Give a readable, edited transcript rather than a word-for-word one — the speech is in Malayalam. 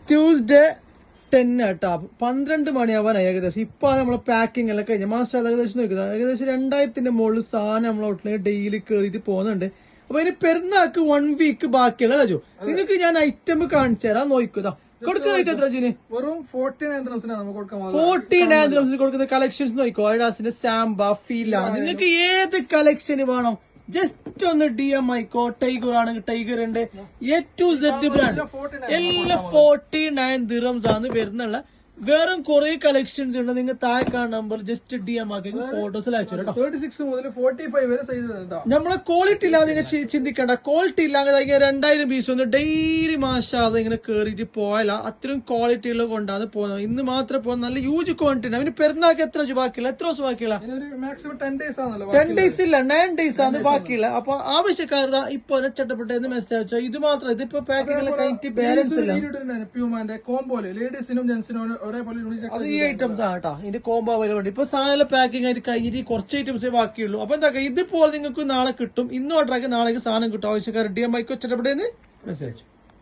ട്യൂസ്ഡേ 10 കേട്ടോ. 12 മണിയാവാൻ ഏകദേശം. ഇപ്പൊ നമ്മളെ പാക്കിംഗ് എല്ലാം കഴിഞ്ഞ മാസ്റ്റർ ഏകദേശം നോക്കുന്നത് ഏകദേശം 2000 മുകളിൽ സാധനം നമ്മളെ ഹോട്ടലിൽ ഡെയിലി കയറിയിട്ട് പോകുന്നുണ്ട്. അപ്പൊ ഇനി പെരുന്നാൾക്ക് 1 വീക്ക് ബാക്കിയുള്ള കഴിച്ചു. നിങ്ങൾക്ക് ഞാൻ ഐറ്റം കാണിച്ചു തരാം, നോക്കുക. കൊടുക്കുന്ന റേറ്റ് എത്ര ജിന്? വെറും 49 കൊടുക്കാം. 49 കൊടുക്കുന്ന കളക്ഷൻസ് നോക്കോ. അഡിഡാസിന്റെ സാംബ, ഫീല, നിങ്ങൾക്ക് ഏത് കളക്ഷൻ വേണം ജസ്റ്റ് ഒന്ന് DM ആയിക്കോ. ടൈഗർ ആണെങ്കിൽ ടൈഗർ ഉണ്ട്, A to Z ബ്രാൻഡ് എല്ലാം 49 dirhams ആണ് വരുന്നുള്ള. വേറെ കുറെ കളക്ഷൻസ് ഉണ്ട്. നിങ്ങൾ താഴെ കാണുന്ന നമ്പർ ജസ്റ്റ് DM ആക്കി ഫോട്ടോസിൽ അയച്ചു കേട്ടോ. 36 മുതൽ 45 വരെ സൈസ് വരുന്നുണ്ടോ. നമ്മളെ ക്വാളിറ്റി ഇല്ലാതെ നിങ്ങൾ ചിന്തിക്കണ്ട. ക്വാളിറ്റി ഇല്ലാതെ 2000 പീസ് ഒന്ന് ഡെയിലി മാഷാതെ ഇങ്ങനെ കേറിയിട്ട് പോയാല അത്രയും ക്വാളിറ്റി ഉള്ളത് കൊണ്ടാണ് പോകുന്നത്. ഇന്ന് മാത്രം പോകുന്നത് നല്ല ഹ്യൂജ് ക്വാണ്ടിറ്റി. അവന് പെരുന്നാൾക്ക് എത്ര ബാക്കിയുള്ള എത്ര ദിവസം ബാക്കിയുള്ള മാക്സിമം 10 days ആണല്ലോ. 10 days ഇല്ല 9 days ആണ് ബാക്കിയുള്ള. അപ്പൊ ആവശ്യക്കാരുടെ ഇപ്പൊ ചട്ടപ്പെട്ട മെസ്സേജ് അയച്ചോ. ഇത് മാത്രം ഇതിപ്പോ പാക്കിംഗ് കഴിഞ്ഞിട്ട് ബാലൻസ് ഇല്ല. പ്യൂമാന്റെ കോംബോല് ലേഡീസിനും ജെന്റ്സിനും അത് ഈ ഐറ്റംസ് ആണ് കേട്ടോ. ഇതിന്റെ കോംബോ അവൈലബിൾ. ഇപ്പൊ സാധനം പാക്കിംഗ് ആയിട്ട് കഴിഞ്ഞിട്ട് കുറച്ച് ഐറ്റംസേ ബാക്കിയുള്ളൂ. അപ്പൊ എന്താ ഇതുപോലെ നിങ്ങൾക്ക് നാളെ കിട്ടും. ഇന്ന് ഓർഡർ ആക്കി നാളേക്ക് സാധനം കിട്ടും. ആവശ്യക്കാർ DM ആയിക്കോ ചട്ടപ്പെട്ടെന്ന് മെസ്സേജ്.